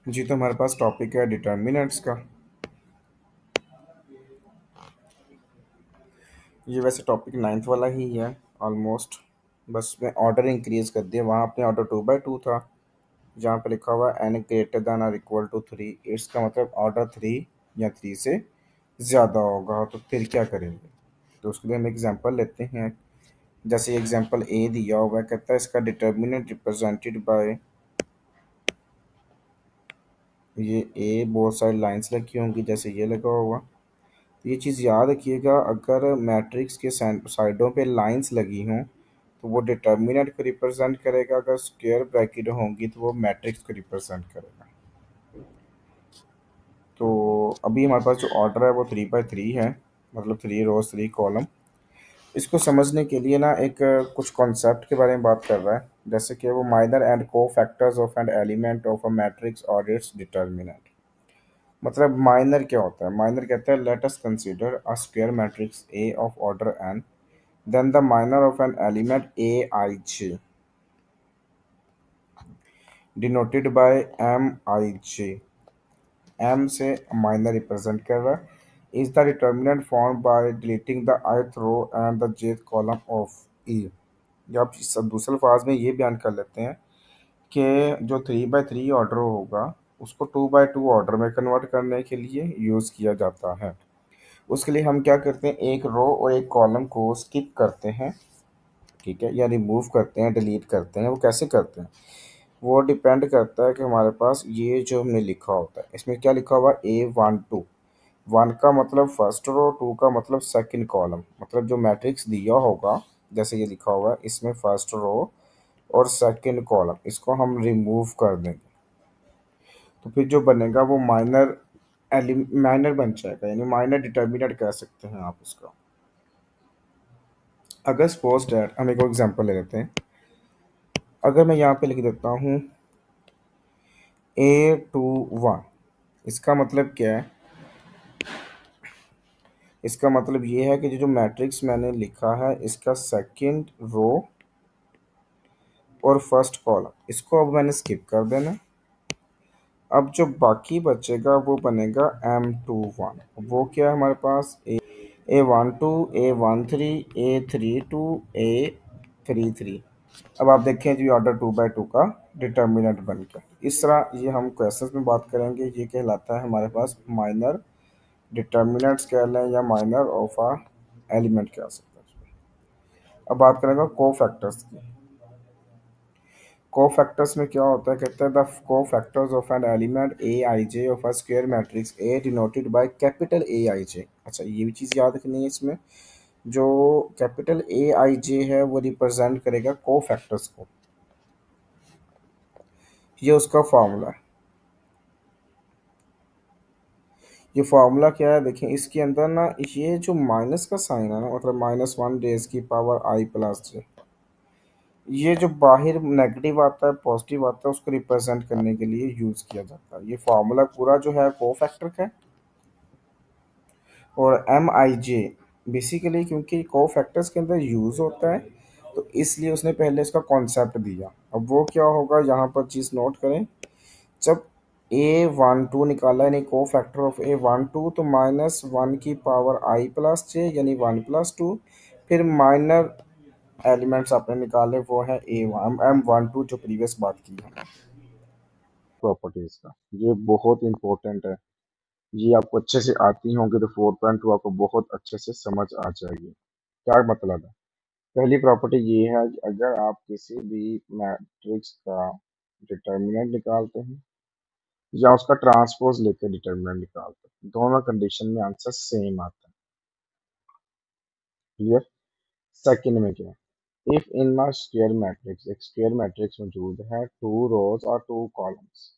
जी, तो हमारे पास टॉपिक है डिटर्मिनेंट्स का। ये वैसे टॉपिक नाइन्थ वाला ही है ऑलमोस्ट। बस मैं ऑर्डर इंक्रीज कर दिया। वहाँ अपने ऑर्डर 2/2 था, जहाँ पे लिखा हुआ है एन ग्रेटर दैन और इक्वल टू 3। इसका मतलब ऑर्डर 3 या 3 से ज़्यादा होगा, तो फिर क्या करेंगे? तो उसके लिए हम एग्जांपल लेते हैं। जैसे एग्जांपल ए दिया हुआ है, कहता है इसका डिटर्मिनेंट रिप्रेजेंटेड बाय, ये ए बहुत सारी लाइंस लगी होंगी जैसे ये लगा हुआ। तो ये चीज़ याद रखिएगा, अगर मैट्रिक्स के साइडों पे लाइंस लगी हों तो वो डिटर्मिनेंट को रिप्रेजेंट करेगा, अगर स्क्वायर ब्रैकेट होंगी तो वो मैट्रिक्स को रिप्रेजेंट करेगा। तो अभी हमारे पास जो ऑर्डर है वो 3/3 है, मतलब 3 रोज 3 कॉलम। इसको समझने के लिए ना एक कुछ कॉन्सेप्ट के बारे में बात कर रहा है, जैसे कि वो minor and cofactors of an element of a matrix और इट्स डिटर्मिनेंट। मतलब माइनर क्या होता है? माइनर कहता है let us consider a square matrix A of order N, then the minor of an element aij denoted by mij, m से minor represent कर रहा है, is the determinant formed by deleting the ith row and the jth column of e। या आप सब दूसरे अल्फाज में ये बयान कर लेते हैं कि जो 3/3 ऑर्डर होगा उसको 2/2 ऑर्डर में कन्वर्ट करने के लिए यूज़ किया जाता है। उसके लिए हम क्या करते हैं, एक रो और एक कॉलम को स्किप करते हैं, ठीक है, या रिमूव करते हैं, डिलीट करते हैं। वो कैसे करते हैं? वो डिपेंड करता है कि हमारे पास ये जो हमने लिखा होता है, इसमें क्या लिखा हुआ है, A12। वन का मतलब फर्स्ट रो, टू का मतलब सेकंड कॉलम। मतलब जो मैट्रिक्स दिया होगा, जैसे ये लिखा हुआ है, इसमें फर्स्ट रो और सेकंड कॉलम, इसको हम रिमूव कर देंगे तो फिर जो बनेगा वो माइनर माइनर बन जाएगा, यानी माइनर डिटर्मिनेंट कह सकते हैं आप उसका। अगर सपोज डैट हम एक एग्जांपल ले लेते हैं। अगर मैं यहाँ पे लिख देता हूँ A21, इसका मतलब क्या है? इसका मतलब ये है कि जो मैट्रिक्स मैंने लिखा है इसका सेकंड रो और फर्स्ट कॉलम, इसको अब मैंने स्किप कर देना। अब जो बाकी बचेगा वो बनेगा M21। वो क्या है हमारे पास? A12, A13, A32, A33। अब आप देखें जी, ऑर्डर 2/2 का डिटर्मिनेंट बन गया। इस तरह ये हम क्वेश्चंस में बात करेंगे, ये कहलाता है हमारे पास माइनर डिटर्मिनेंट्स कह लें या माइनर ऑफ आ एलिमेंट कह सकते हैं। अब बात करेंगे को फैक्टर्स की। को फैक्टर्स में क्या होता है? कहते हैं the cofactors of an element A I J of a square matrix A denoted by capital A I J. अच्छा, ये भी चीज़ याद रखनी है इसमें। जो कैपिटल ए आई जे है वो रिप्रेजेंट करेगा को फैक्टर्स को। ये उसका फॉर्मूला है। ये फार्मूला क्या है देखें, इसके अंदर ना ये जो माइनस का साइन है ना, मतलब -1 रेज़ की पावर आई प्लस जे, ये जो बाहर नेगेटिव आता है पॉजिटिव आता है उसको रिप्रेजेंट करने के लिए यूज़ किया जाता है। ये फार्मूला पूरा जो है को फैक्टर का है। और एम आई जे बेसिकली क्योंकि को फैक्टर्स के अंदर यूज़ होता है, तो इसलिए उसने पहले इसका कॉन्सेप्ट दिया। अब वो क्या होगा, यहाँ पर चीज़ नोट करें। जब A12 निकाला यानी को फैक्टर ऑफ A12, तो -1 की पावर आई प्लस जे यानी 1+2। फिर माइनर एलिमेंट्स आपने निकाले, वो है M12 जो प्रीवियस बात की है। प्रॉपर्टीज का ये बहुत इंपॉर्टेंट है। ये आपको अच्छे से आती होंगी तो 4.2 आपको बहुत अच्छे से समझ आ जाएगी। क्या मतलब है? पहली प्रॉपर्टी ये है कि अगर आप किसी भी मैट्रिक्स का डिटर्मिनेंट निकालते हैं या उसका ट्रांसपोज लेकर डिटर्मिनेंट निकालते हैं, दोनों कंडीशन में आंसर सेम आता है। क्लियर? सेकंड में क्या है? If in a square matrix, एक स्क्वायर मैट्रिक्स मौजूद है, 2 रोज और 2 कॉलम्स।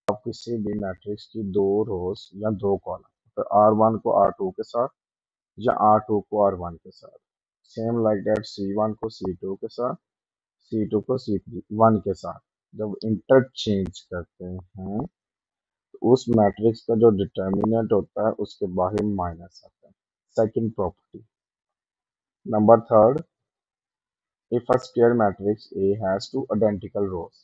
आप किसी भी मैट्रिक्स की 2 रोज या 2 कॉलम, तो R1 को R2 के साथ या R2 को R1 के साथ, सेम लाइक दैट C1 को C2 के साथ, C2 को C1 के साथ जब इंटरचेंज करते हैं तो उस मैट्रिक्स का जो डिटर्मिनेंट होता है उसके बाहर माइनस आता है। Second property. Number third, if a square matrix A has two identical rows,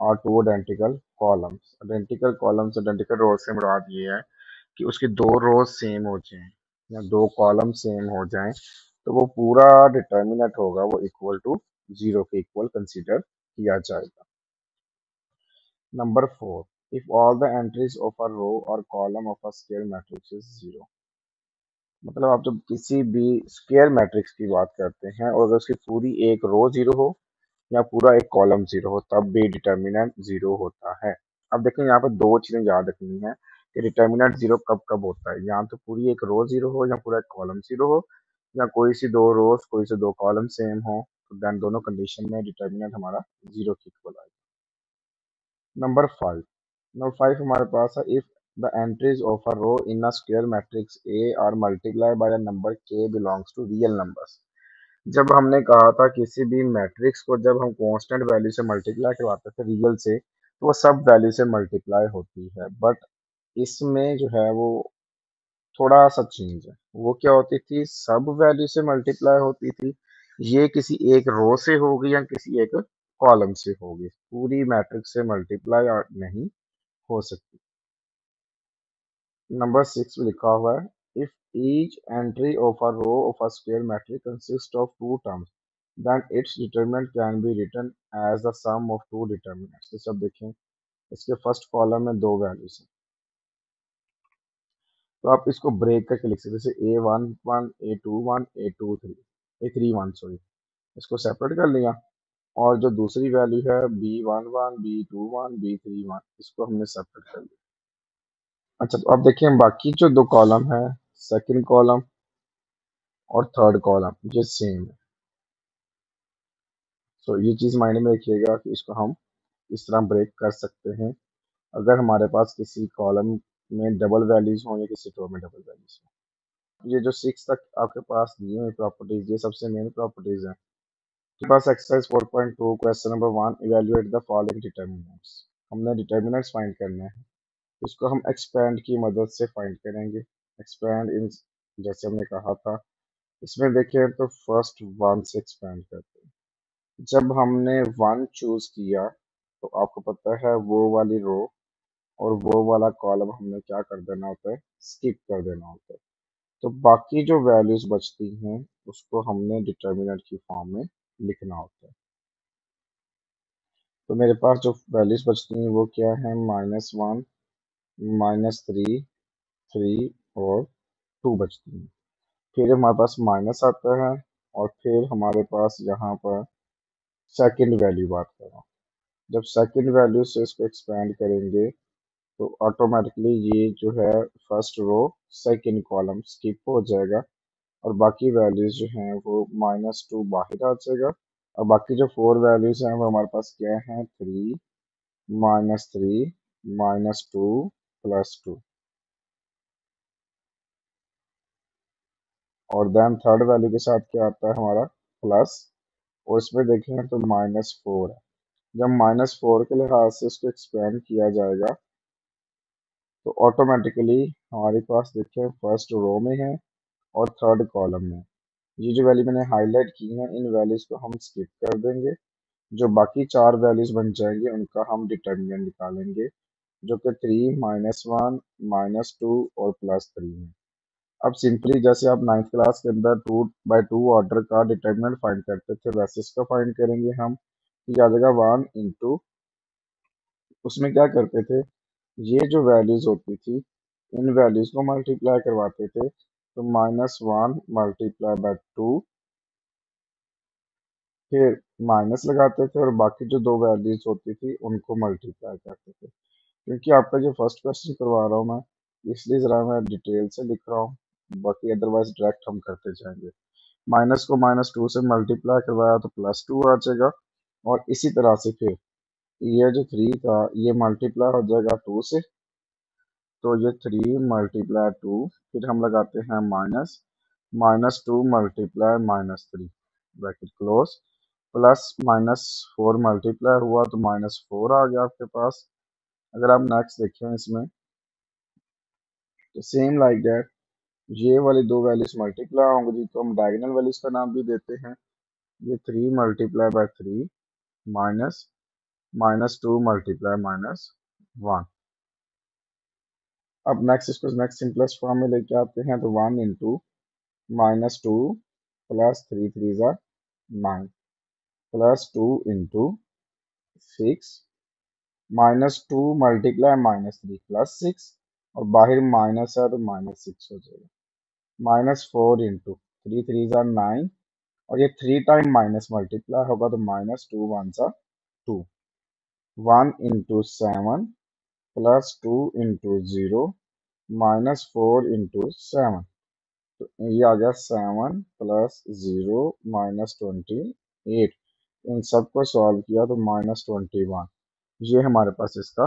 और two identical columns. Identical columns identical rows से मुराद ये है कि उसकी दो रोज सेम हो जाएं या दो कॉलम सेम हो जाएं, तो वो पूरा डिटर्मिनेंट होगा वो इक्वल टू जीरो के इक्वल कंसीडर किया जाएगा। Number 4, if all the entries of a row or column of a square matrix is zero। मतलब आप जब किसी भी स्क्वायर मैट्रिक्स की बात करते हैं और अगर उसकी पूरी एक रो जीरो हो या पूरा एक कॉलम जीरो हो तब भी डिटर्मिनेंट जीरो होता है। अब देखें यहाँ पर दो चीजें याद रखनी है कि डिटर्मिनेंट जीरो कब कब होता है, या तो पूरी एक रो जीरो हो या पूरा एक कॉलम जीरो हो, या कोई सी दो रोज कोई से दो कॉलम सेम हो, तो देन दोनों कंडीशन में डिटर्मिनेंट हमारा जीरो की इक्वल आएगा। नंबर 5 हमारे पास है if the entries of a row in a square matrix A are multiply by the number K belongs to real numbers. जब हमने कहा था किसी भी मैट्रिक्स को जब हम कांस्टेंट वैल्यू से मल्टीप्लाई करवाते थे रियल से, तो वो सब वैल्यू से मल्टीप्लाई होती है, बट इसमें जो है वो थोड़ा सा चेंज है। वो क्या होती थी, सब वैल्यू से मल्टीप्लाई होती थी, ये किसी एक रो से होगी या किसी एक कॉलम से होगी, पूरी मैट्रिक्स से मल्टीप्लाई नहीं हो सकती। नंबर 6 में लिखा हुआ है if each entry of a row of a square matrix consist of two terms then its determinant can be written as the sum of two determinants. तो सब देखें इसके फर्स्ट कॉलम में दो वैल्यूज हैं, तो आप इसको ब्रेक करके लिख सकते हैं जैसे A11 A21 A23 A31 sorry, इसको सेपरेट कर लिया, और जो दूसरी वैल्यू है B11 B21 B31 इसको हमने सेपरेट कर लिया। अच्छा तो अब देखिए हम बाकी जो दो कॉलम है, सेकंड कॉलम और थर्ड कॉलम ये सेम है। तो ये चीज़ मायने में रखिएगा कि इसको हम इस तरह ब्रेक कर सकते हैं अगर हमारे पास किसी कॉलम में डबल वैल्यूज हो या किसी रो में डबल वैल्यूज हो। ये जो 6 तक आपके पास दिए हुए प्रॉपर्टीज ये सबसे मेन प्रॉपर्टीज हैं। आपके पास exercise 4.2 question number 1 evaluate the following determinants. हमने डिटर्मिनेंट्स फाइंड करने हैं, इसको हम एक्सपैंड की मदद से फाइंड करेंगे। एक्सपैंड इन जैसे हमने कहा था, इसमें देखें तो फर्स्ट वन से एक्सपैंड करते हैं। जब हमने वन चूज किया तो आपको पता है वो वाली रो और वो वाला कॉलम हमने क्या कर देना होता है, स्किप कर देना होता है। तो बाकी जो वैल्यूज बचती हैं उसको हमने डिटर्मिनेंट की फॉर्म में लिखना होता है। तो मेरे पास जो वैल्यूज बचती हैं वो क्या है, -1 -3 3 और 2 बचती हैं। फिर हमारे पास माइनस आता है और फिर हमारे पास यहाँ पर सेकंड वैल्यू बात कर रहा हूँ। जब सेकंड वैल्यू से इसको एक्सपेंड करेंगे तो ऑटोमेटिकली ये जो है first row second column skip हो जाएगा और बाकी वैल्यूज जो हैं वो -2 बाहर आ जाएगा, और बाकी जो 4 वैल्यूज हैं वो हमारे पास क्या है, 3 -3 -2 +2, और देन थर्ड वैल्यू के साथ क्या आता है हमारा प्लस, और इसमें देखें तो -4 है। जब -4 के लिहाज से इसको एक्सपेंड किया जाएगा तो ऑटोमेटिकली हमारे पास देखें फर्स्ट रो में है और थर्ड कॉलम में ये जो वैल्यू मैंने हाईलाइट की है इन वैल्यूज को हम स्किप कर देंगे। जो बाकी चार वैल्यूज बन जाएंगे उनका हम डिटर्मिनेंट निकालेंगे, जो कि 3 -1 -2 और +3 है। अब सिंपली जैसे आप 9th क्लास के अंदर 2/2 ऑर्डर का डिटर्मिनेंट फाइंड करते थे वैसे इसका फाइंड करेंगे हम। ये आ जाएगा 1 इंटू, उसमें क्या करते थे, ये जो वैल्यूज होती थी इन वैल्यूज को मल्टीप्लाई करवाते थे, तो -1 × 2, फिर माइनस लगाते थे और बाकी जो दो वैल्यूज होती थी उनको मल्टीप्लाई करते थे। क्योंकि आपका जो फर्स्ट क्वेश्चन करवा रहा हूँ मैं, इसलिए ज़रा मैं डिटेल से लिख रहा हूँ, बाकी अदरवाइज डायरेक्ट हम करते जाएंगे। माइनस को -2 से मल्टीप्लाई करवाया तो +2 आ जाएगा, और इसी तरह से फिर ये जो 3 था ये मल्टीप्लाई हो जाएगा 2 से, तो ये 3 × 2, फिर हम लगाते हैं minus -2 × -3 bracket close, plus -4 multiply हुआ तो -4 आ गया आपके पास। अगर आप नेक्स्ट देखें इसमें तो सेम लाइक दैट ये वाली दो वैल्यूज मल्टीप्लाई होंगी जिनको हम डायगोनल वैल्यूज का नाम भी देते हैं। ये 3 × 3 माइनस -2 मल्टीप्लाई -1। अब नेक्स्ट इसको नेक्स्ट सिंपलेस्ट फॉर्म में लेके आते हैं, तो 1 इंटू -2 प्लस 3 3 ज़ा 9 प्लस 2 इंटू 6 -2 मल्टीप्लाई -3 प्लस 6, और बाहर माइनस है तो -6 हो जाएगा। -4 इंटू 3 3 ज़ा 9, और ये 3 टाइम माइनस मल्टीप्लाई होगा तो -2 1 ज़ा 2। 1 इंटू 7 प्लस 2 इंटू 0 -4 इंटू 7, तो ये आ गया 7 प्लस 0 -28। इन सबको सॉल्व किया तो -21। ये हमारे पास इसका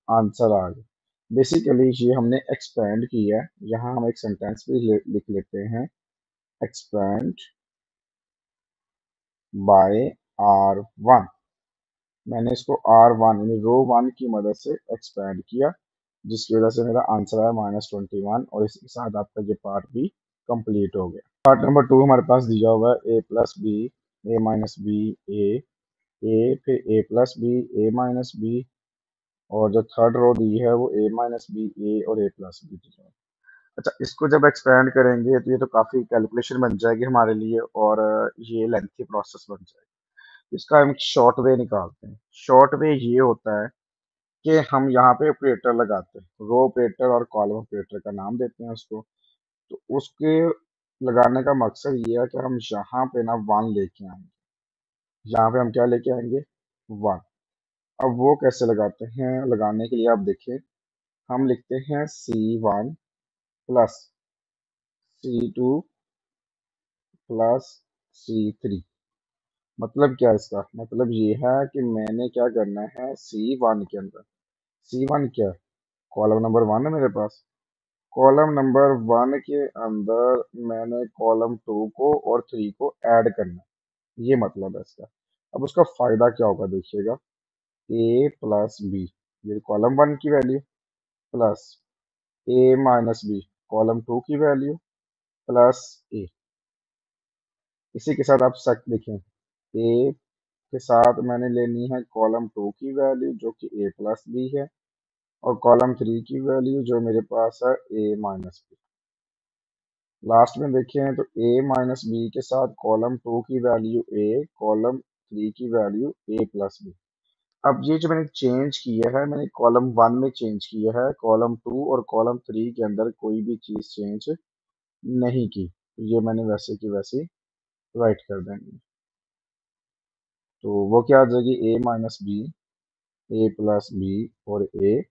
आंसर आ गया। बेसिकली ये हमने एक्सपेंड किया है। यहाँ हम एक सेंटेंस भी लिख लेते हैं, एक्सपेंड बाय R1। मैंने इसको R1 यानी रो 1 की मदद से एक्सपेंड किया, जिसकी वजह से मेरा आंसर आया -21, और इसके साथ आपका ये पार्ट भी कंप्लीट हो गया। पार्ट नंबर 2 हमारे पास दिया हुआ है a plus B, A minus B, A फिर a plus B, A minus B, और जो थर्ड रो दी है वो a माइनस बी, ए और a प्लस बी दी है। अच्छा, इसको जब एक्सपेंड करेंगे तो ये तो काफ़ी कैलकुलेशन बन जाएगी हमारे लिए, और ये लेंथी प्रोसेस बन जाएगी। इसका हम शॉर्ट वे निकालते हैं। शॉर्ट वे ये होता है कि हम यहाँ पे ऑपरेटर लगाते हैं, रो ऑपरेटर और कॉलम ऑपरेटर का नाम देते हैं उसको। तो उसके लगाने का मकसद ये है कि हम यहाँ पे ना 1 लेके आएंगे। यहाँ पे हम क्या लेके आएंगे? 1। अब वो कैसे लगाते हैं? लगाने के लिए आप देखिए, हम लिखते हैं C1 plus C2 plus C3। मतलब क्या है इसका? मतलब ये है कि मैंने क्या करना है, C1 के अंदर, C1 क्या है? कॉलम नंबर 1 है मेरे पास। कॉलम नंबर 1 के अंदर मैंने कॉलम 2 को और 3 को ऐड करना है। ये मतलब है इसका। अब उसका फायदा क्या होगा देखिएगा, ए प्लस बी, ये कॉलम 1 की वैल्यू, प्लस ए माइनस बी, कॉलम 2 की वैल्यू, प्लस ए। इसी के साथ आप सक देखें, ए के साथ मैंने लेनी है कॉलम 2 की वैल्यू जो कि ए प्लस बी है, और कॉलम 3 की वैल्यू जो मेरे पास है ए माइनस बी। लास्ट में देखें तो ए माइनस बी के साथ कॉलम 2 की वैल्यू ए, कॉलम 3 की वैल्यू ए प्लस बी। अब ये जो मैंने चेंज किया है, मैंने कॉलम 1 में चेंज किया है, कॉलम 2 और कॉलम 3 के अंदर कोई भी चीज़ चेंज नहीं की। तो ये मैंने वैसे की वैसे राइट कर देंगे। तो वो क्या आ जाएगी, ए minus B, A plus B और ए।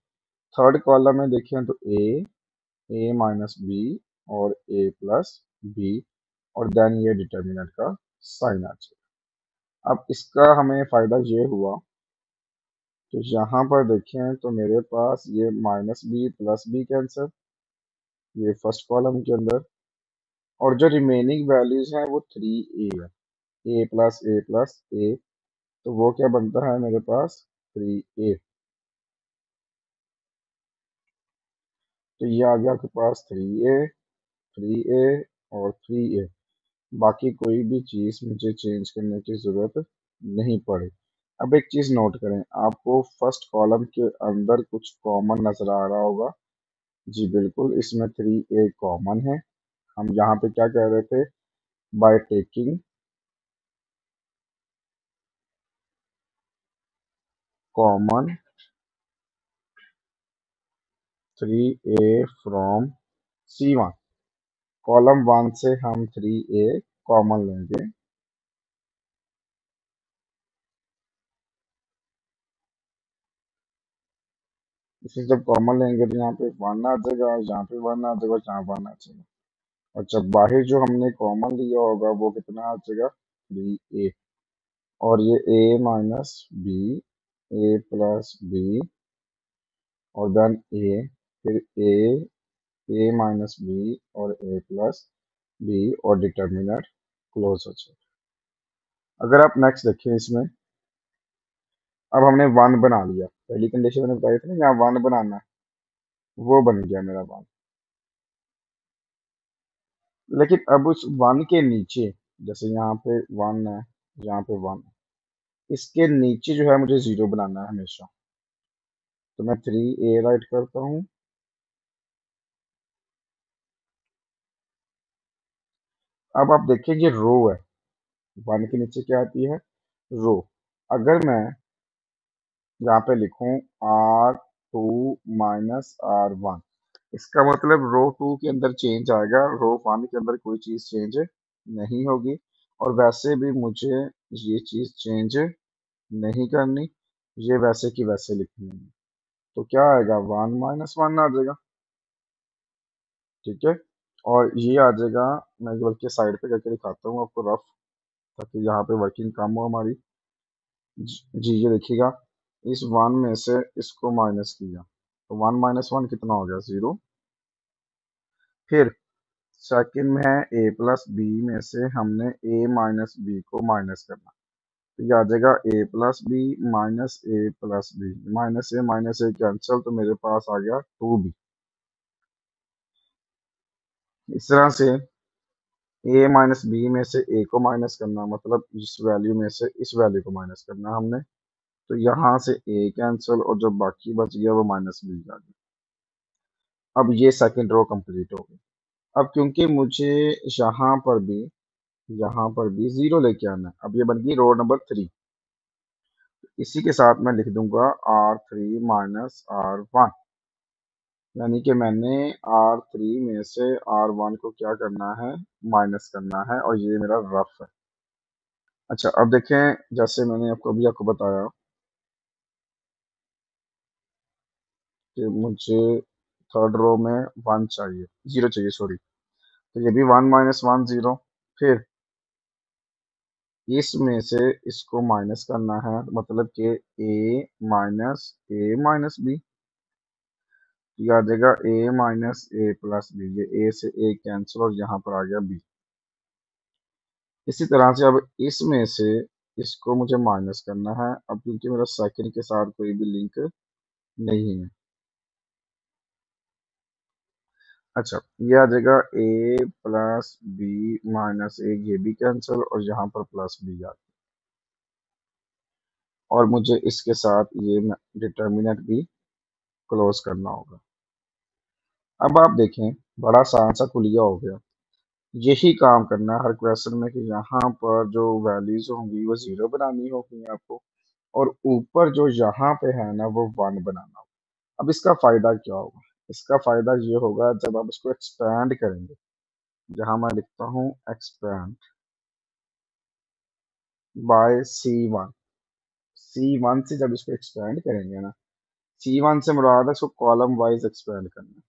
थर्ड कॉलम में देखें तो ए माइनस बी और ए प्लस बी, और देन ये डिटर्मिनेंट का साइन आ जाएगा। अब इसका हमें फ़ायदा ये हुआ कि यहाँ पर देखें तो मेरे पास ये minus B plus B cancel, ये फर्स्ट कॉलम के अंदर, और जो रिमेनिंग वैल्यूज हैं वो 3a है, ए, तो वो क्या बनता है मेरे पास 3a। तो ये आ गया आपके पास 3a और 3a। बाकी कोई भी चीज़ मुझे चेंज करने की ज़रूरत नहीं पड़ी। अब एक चीज़ नोट करें, आपको फर्स्ट कॉलम के अंदर कुछ कॉमन नज़र आ रहा होगा। जी बिल्कुल, इसमें 3a कॉमन है। हम यहाँ पे क्या कह रहे थे, bye taking common 3a from C1। Column 1 से हम 3a कॉमन लेंगे। इसे जब कॉमन लेंगे तो यहाँ पे 1 आ जाएगा, यहाँ पे 1 आ जाएगा, यहाँ 1 आ जाएगा, और जब बाहर जो हमने कॉमन लिया होगा वो कितना आ जाएगा, 3a। और ये a minus B, A plus B, और देन a, फिर ए माइनस बी और ए प्लस बी, और डिटर्मिनेंट क्लोज हो जाए। अगर आप नेक्स्ट देखें इसमें, अब हमने 1 बना लिया। पहली कंडीशन मैंने बताई थी ना, यहाँ 1 बनाना है, वो बन गया मेरा 1। लेकिन अब उस 1 के नीचे, जैसे यहाँ पे 1 है, यहाँ पे 1 है, इसके नीचे जो है मुझे जीरो बनाना है हमेशा, तो मैं 3a राइट करता हूँ। अब आप देखिए ये रो है, वन के नीचे क्या आती है, रो। अगर मैं यहाँ पे लिखूं R2 - R1, इसका मतलब रो टू के अंदर चेंज आएगा, रो वन के अंदर कोई चीज चेंज नहीं होगी। और वैसे भी मुझे ये चीज चेंज नहीं करनी, ये वैसे की वैसे लिखनी है। तो क्या आएगा, 1 - 1 आ जाएगा। ठीक है, और ये आ जाएगा। मैं बल्कि साइड पे करके दिखाता हूँ आपको रफ, ताकि यहाँ पे वर्किंग कम हो हमारी। जी ये देखिएगा, इस वन में से इसको माइनस किया तो 1 - 1 कितना हो गया, जीरो। फिर सेकंड में है a+b में से हमने a - b को माइनस करना, तो ये आ जाएगा a+b -a+b, माइनस ए कैंसिल, तो मेरे पास आ गया 2b। इस तरह से a - b में से a को माइनस करना, मतलब इस वैल्यू में से इस वैल्यू को माइनस करना हमने, तो यहाँ से a कैंसिल और जो बाकी बच गया वो -b आ गया। अब ये सेकंड रो कंप्लीट हो गई। अब क्योंकि मुझे यहाँ पर भी यहाँ पर भी जीरो लेके आना है, अब ये बन गई रो नंबर 3। इसी के साथ मैं लिख दूंगा R3 - R1, यानी कि मैंने R3 में से R1 को क्या करना है, माइनस करना है, और ये मेरा रफ है। अच्छा अब देखें, जैसे मैंने आपको बताया कि मुझे थर्ड रो में वन चाहिए, जीरो चाहिए सॉरी, तो ये भी 1 - 1 जीरो। फिर इसमें से इसको माइनस करना है, मतलब कि a - a - b, ये आ जाएगा a - a+b, ये a से a कैंसिल और यहाँ पर आ गया b। इसी तरह से अब इसमें से इसको मुझे माइनस करना है, अब क्योंकि मेरा सेकंड के साथ कोई भी लिंक नहीं है। अच्छा ये आ जाएगा a+b - a, ये भी कैंसिल और यहाँ पर +b आ, और मुझे इसके साथ ये डिटर्मिनेंट भी क्लोज करना होगा। अब आप देखें, बड़ा आसान सा कुलिया हो गया। यही काम करना है हर क्वेश्चन में, कि यहाँ पर जो वैल्यूज होंगी वो जीरो बनानी होगी आपको, और ऊपर जो यहाँ पे है ना वो वन बनाना होगा। अब इसका फायदा क्या होगा, इसका फायदा ये होगा जब आप इसको एक्सपेंड करेंगे, जहां मैं लिखता हूँ एक्सपेंड बाय C1, C1 से जब इसको एक्सपेंड करेंगे ना, C1 से मुराद है इसको कॉलम वाइज एक्सपेंड करना।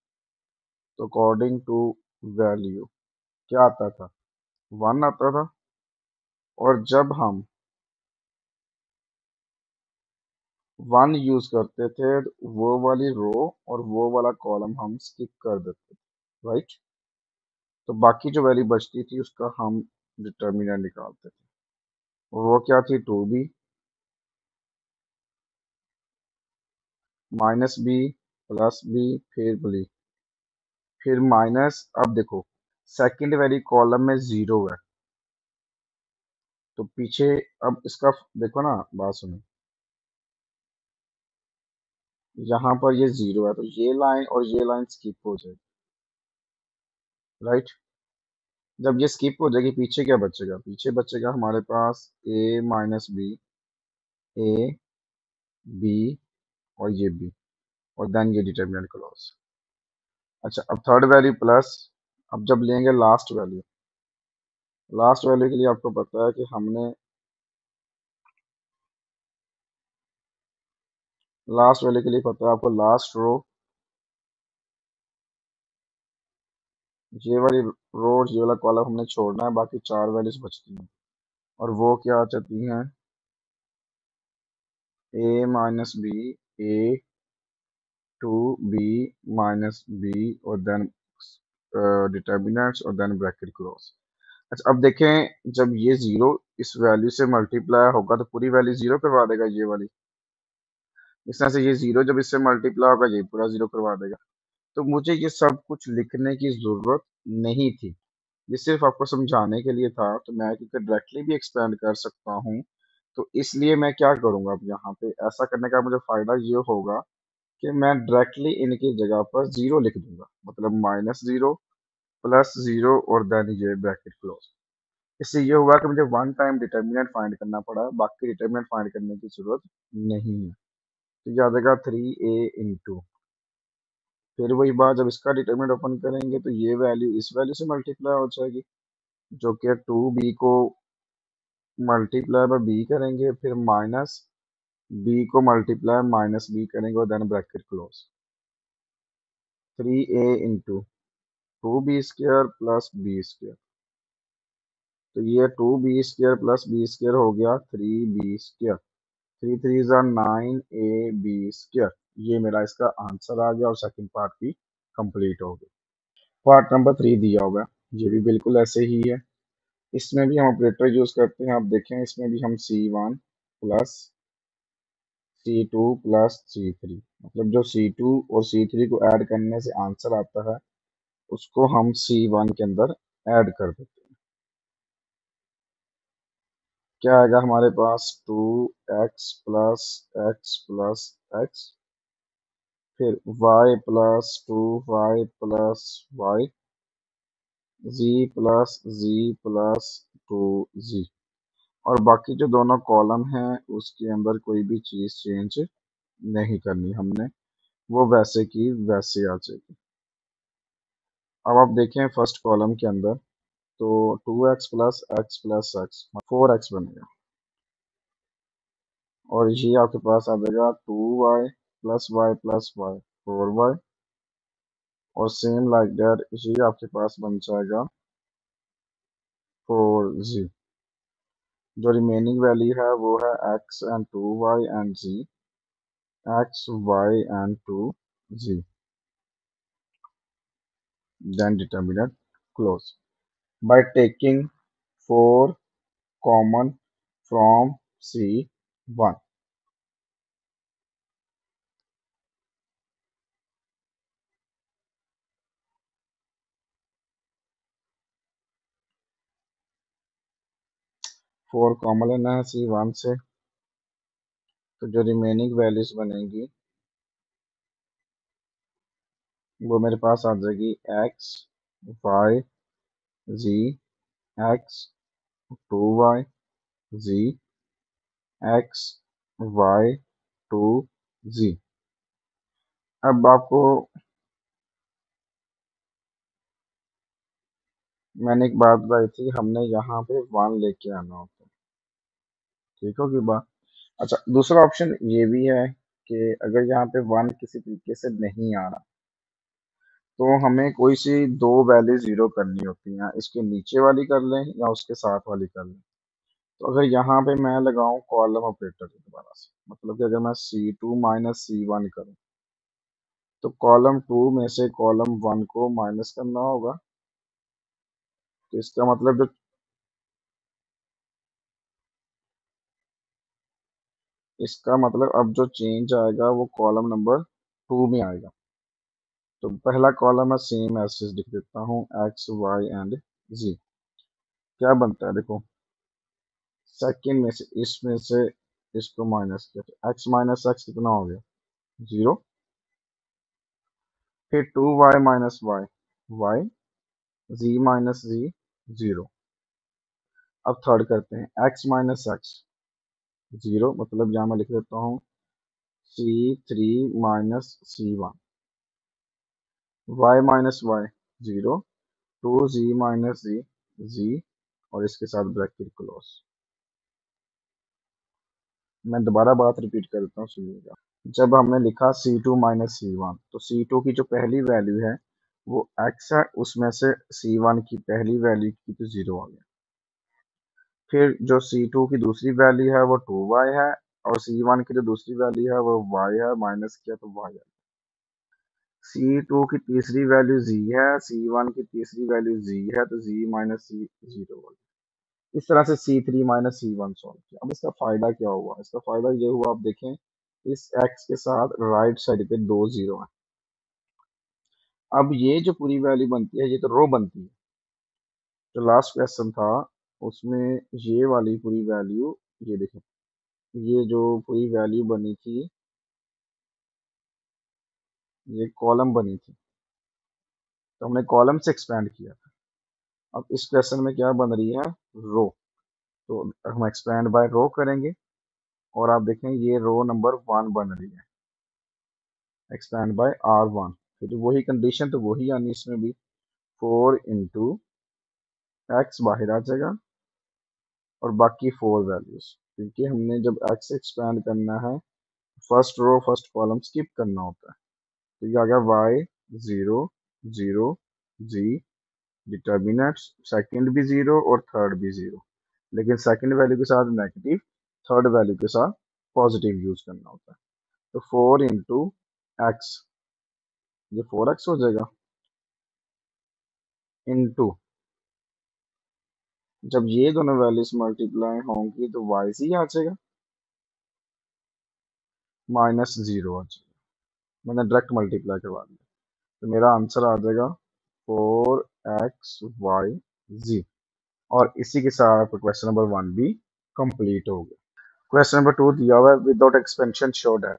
तो अकॉर्डिंग टू वैल्यू क्या आता था, वन आता था। और जब हम वन यूज करते थे तो वो वाली रो और वो वाला कॉलम हम स्किप कर देते थे, राइट। तो बाकी जो वैल्यू बचती थी उसका हम डिटर्मिनेंट निकालते थे, और वो क्या थी, 2b -b +b फिर b, फिर माइनस। अब देखो सेकंड वाली कॉलम में जीरो है, तो पीछे अब इसका देखो ना, बात सुनो, यहाँ पर ये जीरो है तो ये लाइन और ये लाइन स्किप हो जाएगी, राइट। जब ये स्किप हो जाएगी पीछे क्या बचेगा, पीछे बचेगा हमारे पास a - b, a b और ये b, और देन ये डिटर्मिनेंट क्लॉज। अच्छा अब थर्ड वैल्यू प्लस, अब जब लेंगे लास्ट वैल्यू, लास्ट वैल्यू के लिए आपको पता है कि हमने लास्ट वैल्यू के लिए पता है आपको, लास्ट रो, ये वाली रो और ये वाला कॉलम हमने छोड़ना है, बाकी चार वैल्यूज बचती हैं, और वो क्या चाहती हैं, a - b, a to b और देन डिटर्मिनेंट्स और देन ब्रैकेट क्लोज। अच्छा अब देखें, जब ये जीरो इस वैल्यू से मल्टीप्लाई होगा तो पूरी वैल्यू जीरो करवा देगा ये वाली, इस तरह से ये जीरो जब इससे मल्टीप्लाई होगा ये पूरा जीरो करवा देगा। तो मुझे ये सब कुछ लिखने की जरूरत नहीं थी, ये सिर्फ आपको समझाने के लिए था। तो मैं क्योंकि डायरेक्टली भी एक्सपेंड कर सकता हूँ, तो इसलिए मैं क्या करूंगा, अब यहाँ पे ऐसा करने का मुझे फायदा ये होगा कि मैं डायरेक्टली इनकी जगह पर जीरो लिख दूंगा, मतलब -0 +0 और देन ये ब्रैकेट क्लोज। इससे ये हुआ कि मुझे वन टाइम डिटर्मिनेंट फाइंड करना पड़ा, बाकी डिटर्मिनेंट फाइंड करने की जरूरत नहीं है। तो ये आ जाएगा 3a इंटू, फिर वही बात, जब इसका डिटर्मिनेंट ओपन करेंगे तो ये वैल्यू इस वैल्यू से मल्टीप्लाई हो जाएगी, जो कि 2b को मल्टीप्लाई बाय b करेंगे, फिर माइनस b को मल्टीप्लाई -b करेंगे और then bracket close. 3a into 2b² plus b², तो ये 2b² प्लस b² हो गया 3b²। 3 3 9 ab²। ये मेरा इसका आंसर आ गया और सेकंड पार्ट भी कंप्लीट हो गया। पार्ट नंबर 3 दिया हुआ है, ये भी बिल्कुल ऐसे ही है। इसमें भी हम ऑपरेटर यूज करते हैं। आप देखें, इसमें भी हम C1 plus C2 plus C3, मतलब जो C2 और C3 को ऐड करने से आंसर आता है उसको हम C1 के अंदर ऐड कर देते हैं। क्या आएगा हमारे पास, 2x प्लस x, फिर y+2y+y, z+z+2z, और बाकी जो दोनों कॉलम हैं उसके अंदर कोई भी चीज चेंज नहीं करनी हमने, वो वैसे की वैसे आ जाएगी। अब आप देखें फर्स्ट कॉलम के अंदर, तो 2x+x+x 4x बनेगा, और ये आपके पास आ जाएगा 2y+y+y 4y, और सेम लाइक दैट ये आपके पास बन जाएगा 4z। जो रिमेनिंग वैल्यू है वो है x and 2y and z, x y and 2z, then determinant close by taking 4 common from C1। 4 common लेना है C1 से, तो जो रिमेनिंग वैल्यूज बनेगी वो मेरे पास आ जाएगी x y z, x 2y z, x y 2z। अब आपको मैंने एक बात बताई थी, हमने यहाँ पे 1 लेके आना होता है, ठीक होगी बात। अच्छा, दूसरा ऑप्शन ये भी है कि अगर यहाँ पे 1 किसी तरीके से नहीं आ रहा तो हमें कोई सी दो वैल्यू जीरो करनी होती हैं, इसके नीचे वाली कर लें या उसके साथ वाली कर लें। तो अगर यहाँ पे मैं लगाऊं कॉलम ऑपरेटर दोबारा से, मतलब कि अगर मैं C2 माइनस C1 करूं, तो कॉलम 2 में से कॉलम 1 को माइनस करना होगा। तो इसका मतलब अब जो चेंज आएगा वो कॉलम नंबर 2 में आएगा। तो पहला कॉलम है सेम एसेस लिख देता हूँ, एक्स वाई एंड जी। क्या बनता है देखो, सेकंड में से इसमें से इसको माइनस किया तो एक्स माइनस एक्स कितना हो गया, 0। फिर 2y-y, y, z-z, 0। अब थर्ड करते हैं, x-x 0, मतलब यहाँ मैं लिख देता हूँ C3-C1, y-y 0, 2z-z, z, और इसके साथ ब्रैकेट क्लोज। मैं दोबारा बात रिपीट कर देता हूँ, सुनिएगा। जब हमने लिखा C2-C1, तो C2 की जो पहली वैल्यू है वो x है, उसमें से C1 की पहली वैल्यू की तो 0 आ गया। फिर जो C2 की दूसरी वैल्यू है वो 2y है, और C1 की जो दूसरी वैल्यू है वो y है, माइनस किया तो y है। C2 की तीसरी वैल्यू z है, C1 की तीसरी वैल्यू z है, तो z माइनस c 0 हो गया। इस तरह से C3-C1 सॉल्व किया। अब इसका फायदा क्या हुआ, इसका फायदा ये हुआ, आप देखें इस x के साथ राइट साइड पे 2 0 है। अब ये जो पूरी वैल्यू बनती है ये तो रो बनती है। जो लास्ट क्वेश्चन था उसमें ये वाली पूरी वैल्यू, ये देखें ये जो पूरी वैल्यू बनी थी, ये कॉलम बनी थी, तो हमने कॉलम से एक्सपेंड किया था। अब इस क्वेश्चन में क्या बन रही है, रो। तो हम एक्सपेंड बाय रो करेंगे, और आप देखें ये रो नंबर 1 बन रही है, एक्सपेंड बाय R1। फिर वही कंडीशन तो वही आनी इसमें भी, 4 × x बाहर आ जाएगा और बाकी 4 वैल्यूज, क्योंकि हमने जब x एक्सपेंड करना है first row first column skip करना होता है। तो ये आ गया y 0 0 g, डिटर्मिनेंट्स सेकंड भी 0 और थर्ड भी 0, लेकिन सेकंड वैल्यू के साथ नेगेटिव, थर्ड वैल्यू के साथ पॉजिटिव यूज करना होता है। तो 4 × x, ये 4x हो जाएगा, इनटू, जब ये दोनों वैल्यूज मल्टीप्लाई होंगी तो y से ही आ जाएगा, -0 आ जाएगा। मैंने डायरेक्ट मल्टीप्लाई करवा दिया, तो मेरा आंसर आ जाएगा 4xyz। और इसी के साथ क्वेश्चन नंबर 1 भी कंप्लीट हो गया। क्वेश्चन नंबर 2 दिया हुआ है, विदाउट एक्सपेंशन शो दैट।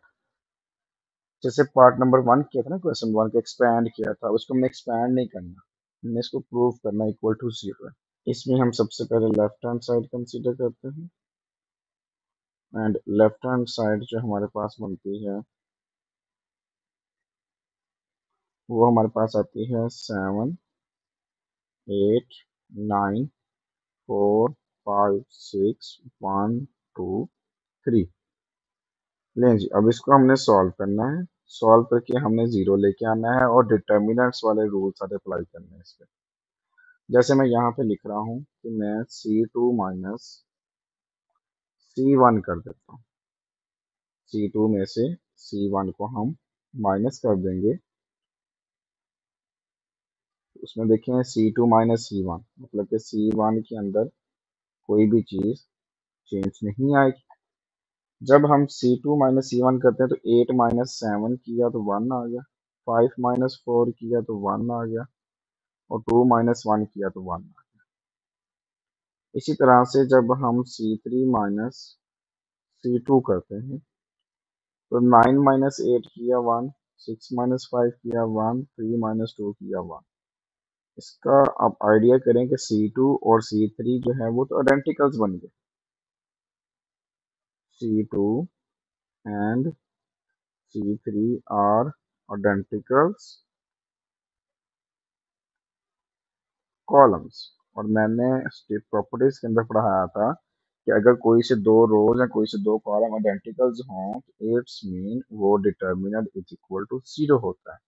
जैसे पार्ट नंबर 1 किया था ना, क्वेश्चन 1 को एक्सपैंड किया था, उसको हमने एक्सपैंड नहीं करना, हमने इसको प्रूव करना इक्वल टू 0 है। इसमें हम सबसे पहले लेफ्ट हैंड साइड कंसीडर करते हैं, एंड लेफ्ट हैंड साइड जो हमारे पास बनती है वो हमारे पास आती है 7 8 9 4 5 6 1 2 3। लें जी, अब इसको हमने सॉल्व करना है। सॉल्व करके हमने 0 लेके आना है और डिटर्मिनेंट्स वाले रूल सारे अप्लाई करने हैं इस पे। जैसे मैं यहाँ पे लिख रहा हूँ कि मैं C2 माइनस C1 कर देता हूँ। C2 में से C1 को हम माइनस कर देंगे, उसमें देखें C2 माइनस C1, मतलब कि C1 के अंदर कोई भी चीज़ चेंज नहीं आएगी। जब हम C2 माइनस C1 करते हैं तो 8 माइनस 7 किया तो 1 आ गया, 5 माइनस 4 किया तो 1 आ गया, और 2 माइनस 1 किया तो 1 आ गया। इसी तरह से जब हम C3 माइनस C2 करते हैं तो 9 माइनस 8 किया 1, 6 माइनस 5 किया 1, 3 माइनस 2 किया 1। इसका आप आइडिया करें कि C2 और C3 जो है वो तो आइडेंटिकल्स बन गए, C2 and C3 are identicals columns. और मैंने स्ट्रिप प्रॉपर्टीज के अंदर पढ़ाया था कि अगर कोई से दो रोज या कोई से दो कॉलम आइडेंटिकल्स हों तो इट्स मीन वो डिटर्मिनेंट इज इक्वल टू 0 होता है।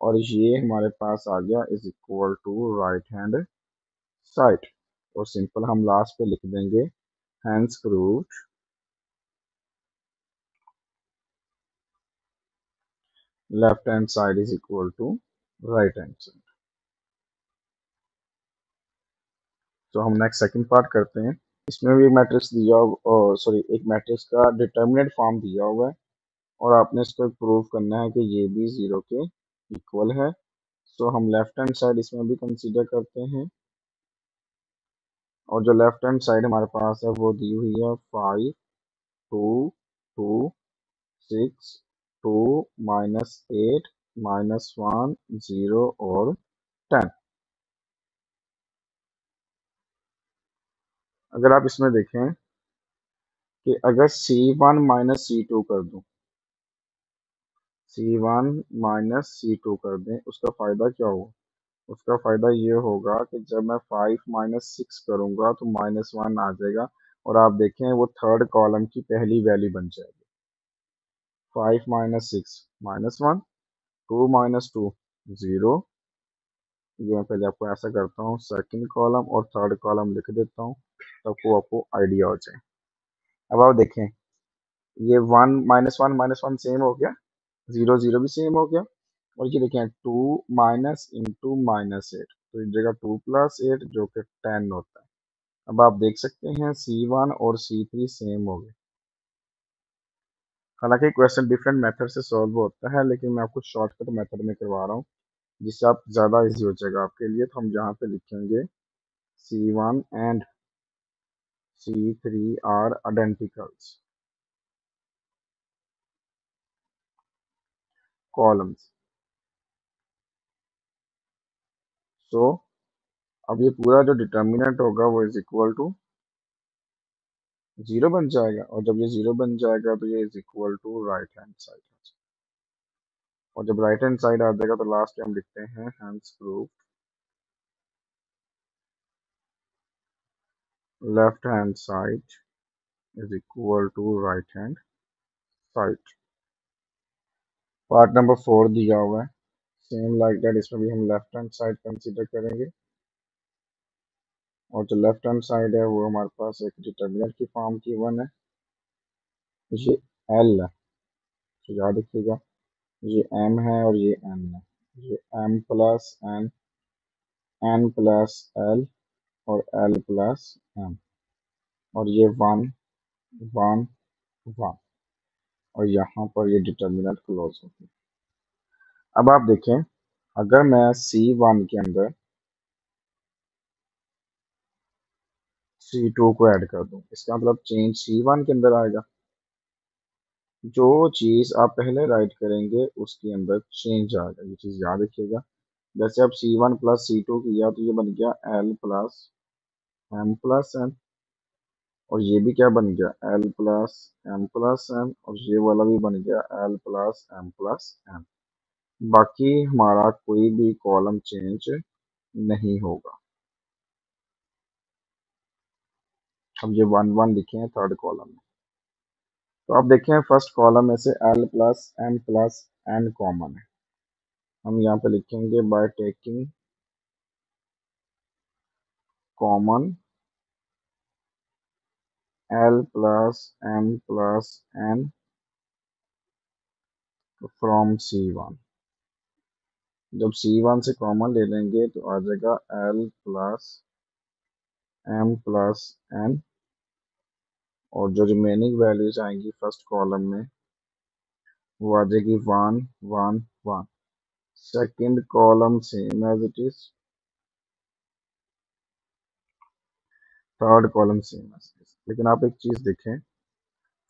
और ये हमारे पास आ गया is equal to right hand side, और सिंपल हम लास्ट पे लिख देंगे hence proved left hand side is equal to right hand side. तो हम नेक्स्ट सेकंड पार्ट करते हैं। इसमें भी मैट्रिक्स दिया, सॉरी, एक मैट्रिक्स का डिटर्मिनेंट फॉर्म दिया हुआ है, और आपने इसको प्रूव करना है कि ये भी 0 के इक्वल है। तो हम लेफ्ट हैंड साइड इसमें भी कंसीडर करते हैं, और जो लेफ्ट हैंड साइड हमारे पास है वो दी हुई है 5 2 2 6 2 -8 -1 0 और 10। अगर आप इसमें देखें कि अगर C1 माइनस C2 कर दूं, C1 माइनस C2 कर दें, उसका फायदा क्या होगा? उसका फायदा ये होगा कि जब मैं 5 -6 करूंगा तो -1 आ जाएगा, और आप देखें वो थर्ड कॉलम की पहली वैल्यू बन जाएगी। 5 -6 -1, 2 -2 0। ये मैं पहले आपको ऐसा करता हूँ, सेकंड कॉलम और थर्ड कॉलम लिख देता हूँ तो आपको आइडिया हो जाए। अब आप देखें ये 1 -1 सेम हो गया, 0 0 भी सेम हो गया, और ये देखें 2 माइनस इंटू -8, तो इस जगह 2 + 8 जो कि 10 होता है। अब आप देख सकते हैं C1 और C3 सेम हो गए। हालांकि क्वेश्चन डिफरेंट मेथड से सॉल्व होता है, लेकिन मैं आपको शॉर्टकट मेथड में करवा रहा हूँ जिससे आप ज़्यादा इजी हो जाएगा आपके लिए। तो हम यहाँ पे लिखेंगे C1 and C3 are identicals, columns. So अब ये पूरा जो डिटर्मिनेंट होगा वो इज इक्वल टू जीरो बन जाएगा, और जब ये जीरो बन जाएगा तो ये is equal to right hand side. और जब राइट हैंड साइड आ जाएगा तो लास्ट में हम लिखते हैं hence proof left hand side is equal to right hand side. Part number 4 दिया हुआ है, सेम लाइक दैट, इसमें भी हम लेफ्ट हैंड साइड कंसीडर करेंगे। और जो लेफ्ट हैंड साइड है वो हमारे पास एक डिटर्मिनेंट की फॉर्म की वन है, ये एल है, तो याद रखिएगा ये एम है और ये एन है, ये M plus N, N plus L और एल प्लस एम, और ये वन वन वन, और यहाँ पर ये डिटर्मिनेंट क्लोज होगी। अब आप देखें, अगर मैं C1 के अंदर C2 को ऐड कर दूं, इसका मतलब चेंज C1 के अंदर आएगा। जो चीज आप पहले राइट करेंगे उसके अंदर चेंज आएगा, ये चीज याद रखिएगा। जैसे अब C1 प्लस C2 किया तो ये बन गया L plus M plus N, और ये भी क्या बन गया L plus M plus N, और ये वाला भी बन गया L plus M plus N. बाकी हमारा कोई भी कॉलम चेंज नहीं होगा। अब ये वन वन लिखे हैं थर्ड कॉलम में, तो अब देखें फर्स्ट कॉलम में से L plus M plus N common है। हम यहाँ पे लिखेंगे by taking common L plus M plus N from C1। जब C1 से कॉमन ले लेंगे तो आ जाएगा L plus M plus N, और जो रिमेनिंग वैल्यूज आएंगी फर्स्ट कॉलम में वो आ जाएगी one one one. Second column same as it is, third column same as it is. लेकिन आप एक चीज देखें,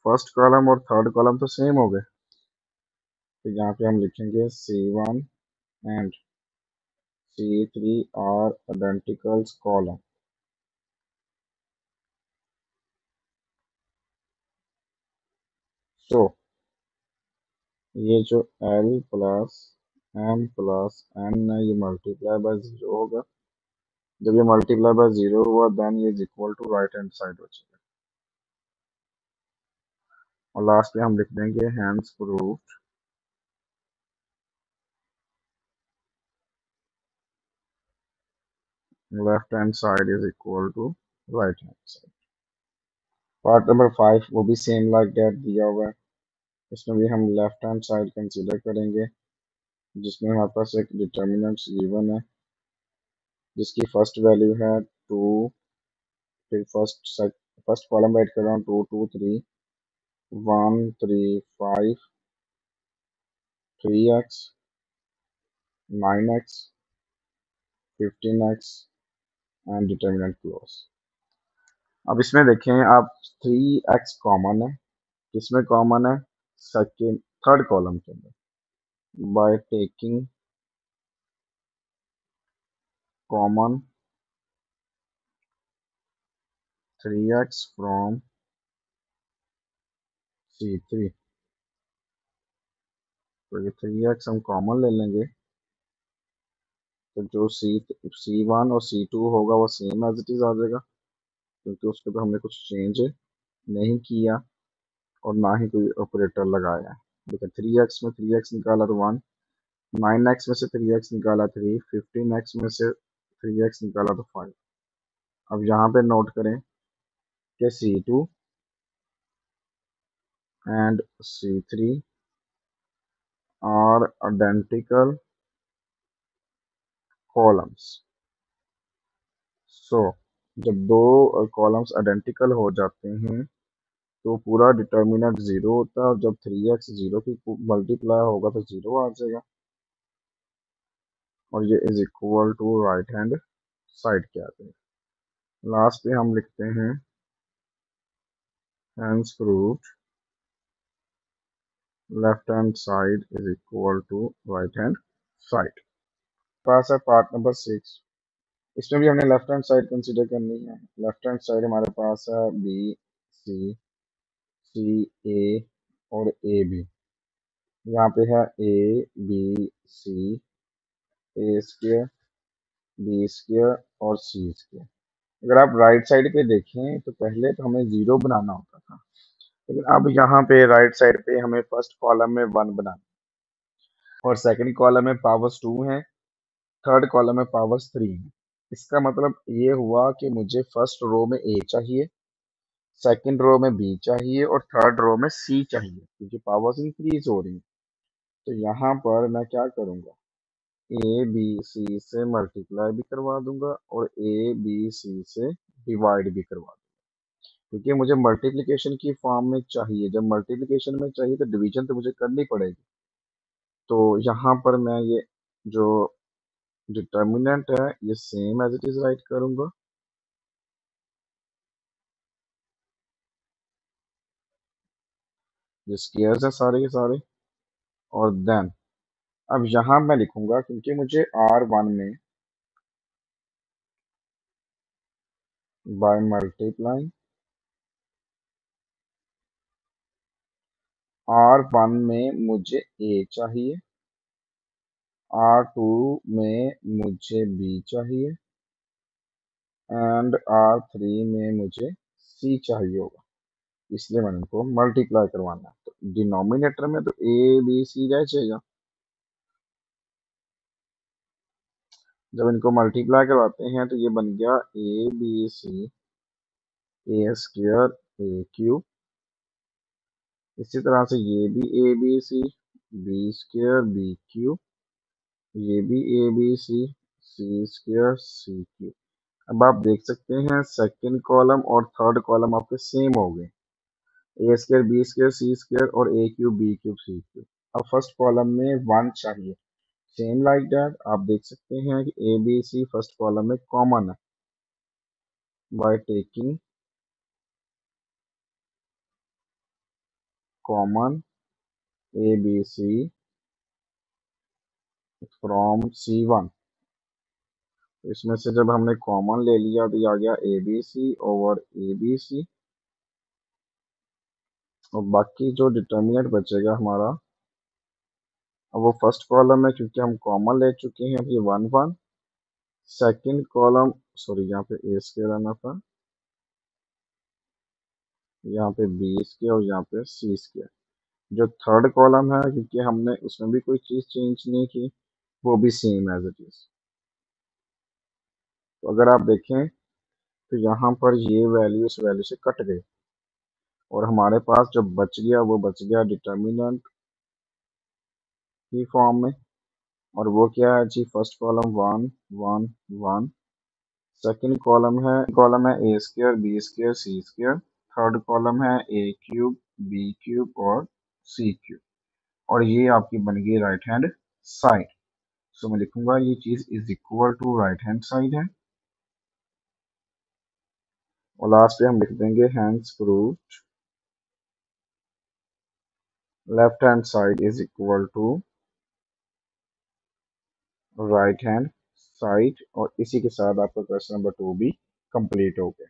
फर्स्ट कॉलम और थर्ड कॉलम तो सेम हो गए, तो यहाँ पे हम लिखेंगे C1 and C3 are identicals column. So ये जो L plus M plus N है ये मल्टीप्लाई बाय जीरो होगा। जब ये मल्टीप्लाई बाय जीरो हुआ देन ये is equal to right hand side हो जाएगा, और लास्ट में हम लिख देंगे hence proof left hand side is equal to right hand side. Part number 5 वो भी सेम लाइक दैट दिया हुआ है, इसमें भी हम लेफ्ट हैंड साइड कंसीडर करेंगे, जिसमें हमारे पास एक डिटर्मिनेंट गिवन है जिसकी फर्स्ट वैल्यू है 2, फिर फर्स्ट कॉलम राइट कर रहा हूँ 2 2 3 1 3 5 3x 9x 15x and determinant close. अब इसमें देखें आप 3x कॉमन है, किसमें कॉमन है सेकेंड थर्ड कॉलम के अंदर, bye taking common 3x from C3। तो ये 3x हम कॉमन ले लेंगे, तो जो C1 और C2 होगा वो सेम एज इट इज आ जाएगा, क्योंकि उसके तो हमने कुछ चेंज नहीं किया और ना ही कोई ऑपरेटर लगाया है। देखिए 3x में 3x निकाला तो 1, 9x में से 3x निकाला 3, 15x में से 3x निकाला तो 5। अब यहाँ पे नोट करें कि C2 and C3 are identical columns. So जब दो कॉलम्स आइडेंटिकल हो जाते हैं तो पूरा डिटर्मिनेंट जीरो होता है, और जब 3x जीरो की मल्टीप्लाई होगा तो जीरो आ जाएगा, और ये is equal to right hand side के आते हैं। लास्ट पे हम लिखते हैं hence proved left hand side is equal to right hand side. पास है पार्ट नंबर 6। इसमें भी हमने लेफ्ट हैंड साइड कंसीडर करनी है। लेफ्ट हैंड साइड हमारे पास है बी सी, सी ए और ए बी। यहाँ पे है A B C, A square B square और सी स्क्वेयर। अगर आप राइट साइड पे देखें तो पहले तो हमें जीरो बनाना होता था, लेकिन अब यहाँ पे राइट साइड पे हमें फर्स्ट कॉलम में वन बनाना और सेकंड कॉलम में पावर्स टू है, थर्ड कॉलम में पावर्स थ्री है। इसका मतलब ये हुआ कि मुझे फर्स्ट रो में ए चाहिए, सेकंड रो में बी चाहिए और थर्ड रो में सी चाहिए, क्योंकि पावर्स इंक्रीज हो रही हैं। तो यहाँ पर मैं क्या करूँगा, ए बी सी से मल्टीप्लाई भी करवा दूंगा और ए बी सी से डिवाइड भी करवा दूंगा, क्योंकि मुझे मल्टीप्लिकेशन की फॉर्म में चाहिए। जब मल्टीप्लिकेशन में चाहिए तो डिवीजन तो मुझे करनी पड़ेगी। तो यहाँ पर मैं ये जो डिटर्मिनेंट है ये same as it is write करूंगा। ये स्क्वायर्स है सारे के सारे। और देन अब यहाँ मैं लिखूंगा, क्योंकि मुझे R1 में बाय मल्टीप्लाइंग R1 में मुझे A चाहिए, R2 में मुझे B चाहिए एंड R3 में मुझे C चाहिए होगा। इसलिए मैंने इनको मल्टीप्लाई करवाना है। तो डिनोमिनेटर में तो ए बी सी रह जाएगा। जब इनको मल्टीप्लाई करवाते हैं तो ये बन गया A B C A square A cube. इसी तरह से ये भी A B C B square B cube, ये भी A B C C square C cube. अब आप देख सकते हैं सेकंड कॉलम और थर्ड कॉलम आपके सेम हो गए, A square B square C square और A cube B cube C cube. अब फर्स्ट कॉलम में वन चाहिए, सेम लाइक दैट आप देख सकते हैं कि A B C first column में कॉमन है। By taking common A B C from C one, इसमें से जब हमने कॉमन ले लिया तो ये आ गया A B C over A B C. और बाकी जो डिटर्मिनेंट बचेगा हमारा, अब वो फर्स्ट कॉलम है क्योंकि हम कॉमन ले चुके हैं, तो ये one one. Second column, sorry यहाँ पे ए स्क्वायर आना था, यहाँ पे बी स्क्वायर और यहाँ पे सी स्क्वायर। जो थर्ड कॉलम है क्योंकि हमने उसमें भी कोई चीज चेंज नहीं की, वो भी सेम एज इट इज। तो अगर आप देखें तो यहाँ पर ये वैल्यू इस वैल्यू से कट गई और हमारे पास जो बच गया वो बच गया डिटर्मिनेंट की फॉर्म में। और वो क्या है जी, first column one one one, second column है A square B square C square, third column है ए क्यूब बी क्यूब और सी क्यूब। और ये आपकी बन गई राइट हैंड साइड। सो मैं लिखूंगा ये चीज is equal to right hand side है। और लास्ट पे हम लिख देंगे hence proved left hand side is equal to right hand side. और इसी के साथ आपका क्वेश्चन नंबर 2 भी कंप्लीट हो गया।